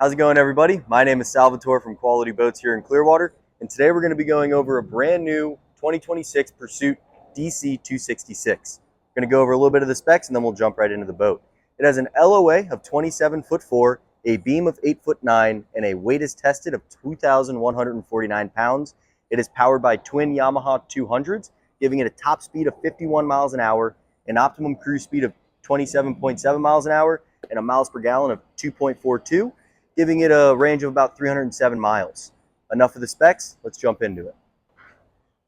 How's it going, everybody? My name is Salvatore from Quality Boats here in Clearwater, and today we're going to be going over a brand new 2026 Pursuit DC 266. We're going to go over a little bit of the specs and then we'll jump right into the boat. It has an LOA of 27'4", a beam of 8'9", and a weight is tested of 2,149 pounds. It is powered by twin Yamaha 200s, giving it a top speed of 51 miles an hour, an optimum cruise speed of 27.7 miles an hour, and a miles per gallon of 2.42. Giving it a range of about 307 miles. Enough of the specs, let's jump into it.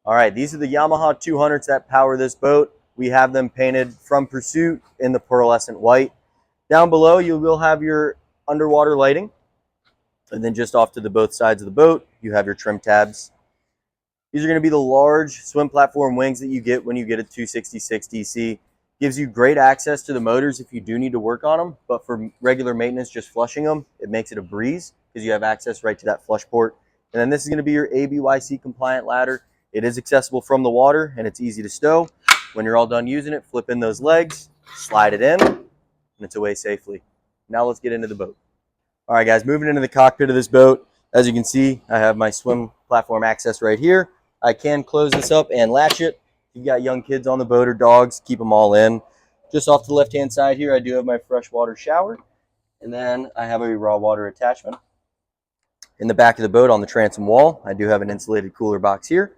All right, these are the Yamaha 200s that power this boat. We have them painted from Pursuit in the pearlescent white. Down below, you will have your underwater lighting. And then just off to the both sides of the boat, you have your trim tabs. These are going to be the large swim platform wings that you get when you get a 266 DC. Gives you great access to the motors if you do need to work on them, but for regular maintenance, just flushing them, it makes it a breeze because you have access right to that flush port. And then this is going to be your ABYC compliant ladder. It is accessible from the water and it's easy to stow. When you're all done using it, flip in those legs, slide it in, and it's away safely. Now let's get into the boat. All right, guys, moving into the cockpit of this boat. As you can see, I have my swim platform access right here. I can close this up and latch it. If you've got young kids on the boat or dogs, keep them all in. Just off the left-hand side here, I do have my freshwater shower. And then I have a raw water attachment. In the back of the boat on the transom wall, I do have an insulated cooler box here.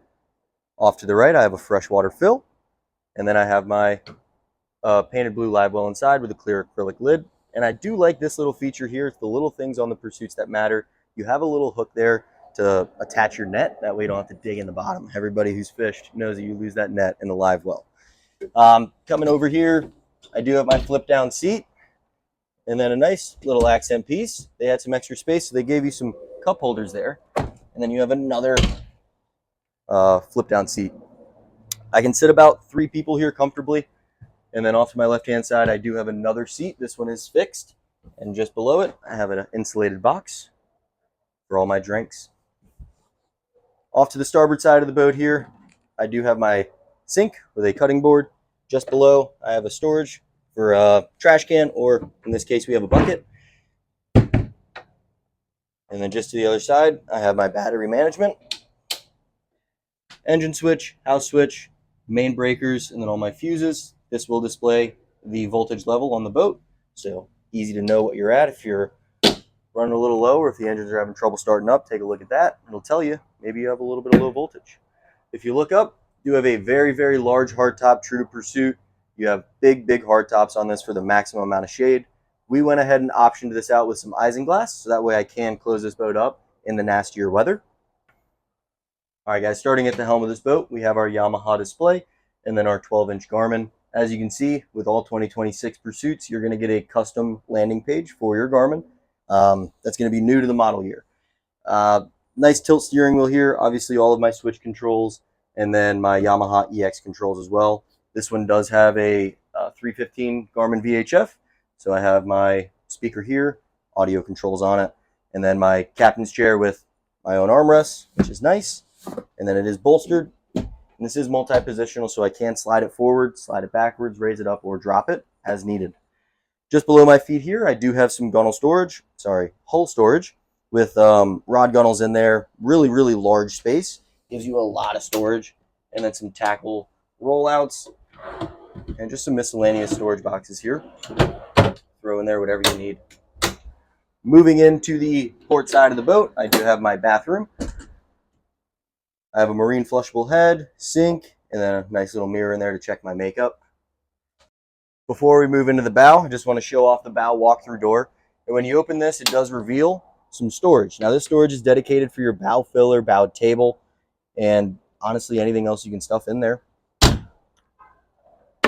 Off to the right, I have a freshwater fill. And then I have my painted blue livewell inside with a clear acrylic lid. And I do like this little feature here. It's the little things on the Pursuits that matter. You have a little hook there to attach your net. That way you don't have to dig in the bottom. Everybody who's fished knows that you lose that net in the live well. Coming over here, I do have my flip down seat and then a nice little accent piece. They had some extra space, so they gave you some cup holders there. And then you have another flip down seat. I can sit about 3 people here comfortably. And then off to my left-hand side, I do have another seat. This one is fixed. And just below it, I have an insulated box for all my drinks. Off to the starboard side of the boat here, I do have my sink with a cutting board. Just below, I have a storage for a trash can, or in this case, we have a bucket. And then just to the other side, I have my battery management, engine switch, house switch, main breakers, and then all my fuses. This will display the voltage level on the boat, so easy to know what you're at. If you're running a little low or if the engines are having trouble starting up, take a look at that. It'll tell you maybe you have a little bit of low voltage. If you look up, you have a very, very large hardtop, true to Pursuit. You have big, big hardtops on this for the maximum amount of shade. We went ahead and optioned this out with some isinglass, so that way I can close this boat up in the nastier weather. All right, guys, starting at the helm of this boat, we have our Yamaha display and then our 12-inch Garmin. As you can see, with all 2026 Pursuits, you're going to get a custom landing page for your Garmin. That's going to be new to the model year. Nice tilt steering wheel here. Obviously, all of my switch controls and then my Yamaha EX controls as well. This one does have a 315 Garmin VHF. So I have my speaker here, audio controls on it, and then my captain's chair with my own armrests, which is nice. And then it is bolstered. And this is multi-positional, so I can slide it forward, slide it backwards, raise it up, or drop it as needed. Just below my feet here, I do have some hull storage with rod gunnels in there. Really, really large space. Gives you a lot of storage. And then some tackle rollouts and just some miscellaneous storage boxes here. Throw in there whatever you need. Moving into the port side of the boat, I do have my bathroom. I have a marine flushable head, sink, and then a nice little mirror in there to check my makeup. Before we move into the bow, I just want to show off the bow walk-through door. And when you open this, it does reveal some storage. Now, this storage is dedicated for your bow filler, bow table, and honestly, anything else you can stuff in there.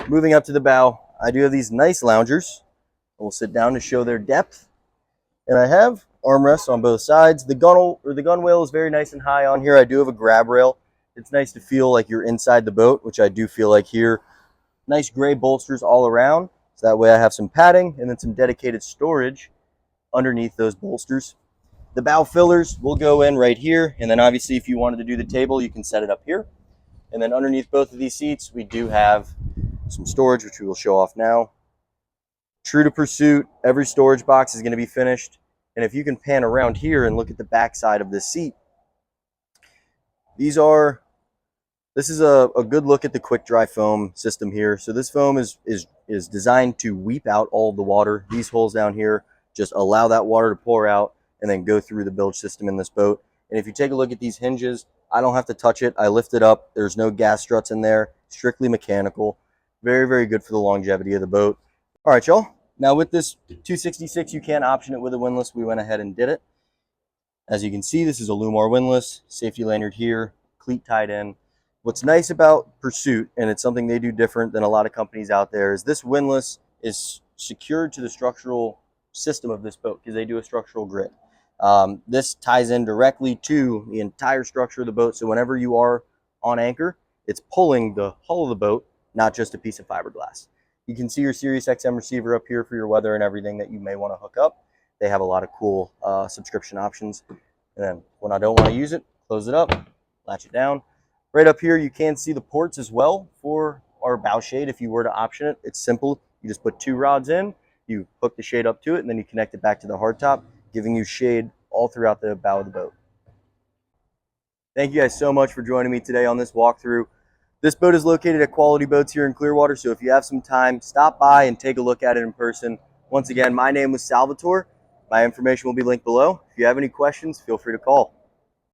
Moving up to the bow, I do have these nice loungers. We'll sit down to show their depth. And I have armrests on both sides. The gunwale is very nice and high on here. I do have a grab rail. It's nice to feel like you're inside the boat, which I do feel like here. Nice gray bolsters all around, so that way I have some padding and then some dedicated storage underneath those bolsters. The bow fillers will go in right here, and then obviously if you wanted to do the table, you can set it up here. And then underneath both of these seats, we do have some storage, which we will show off now. True to Pursuit, every storage box is going to be finished And if you can pan around here and look at the back side of the seat, this is a good look at the quick dry foam system here. So this foam is designed to weep out all of the water. These holes down here just allow that water to pour out and then go through the bilge system in this boat. And if you take a look at these hinges, I don't have to touch it. I lift it up. There's no gas struts in there, strictly mechanical. Very, very good for the longevity of the boat. All right, y'all. Now with this 266, you can option it with a windlass. We went ahead and did it. As you can see, this is a Lumar windlass, safety lanyard here, cleat tied in. What's nice about Pursuit, and it's something they do different than a lot of companies out there, is this windlass is secured to the structural system of this boat because they do a structural grid. This ties in directly to the entire structure of the boat, so whenever you are on anchor, it's pulling the hull of the boat, not just a piece of fiberglass. You can see your Sirius XM receiver up here for your weather and everything that you may want to hook up. They have a lot of cool subscription options. And then when I don't want to use it, close it up, latch it down. Right up here, you can see the ports as well for our bow shade. If you were to option it, it's simple. You just put 2 rods in, you hook the shade up to it, and then you connect it back to the hardtop, giving you shade all throughout the bow of the boat. Thank you guys so much for joining me today on this walkthrough. This boat is located at Quality Boats here in Clearwater, so if you have some time, stop by and take a look at it in person. Once again, my name was Salvatore. My information will be linked below. If you have any questions, feel free to call.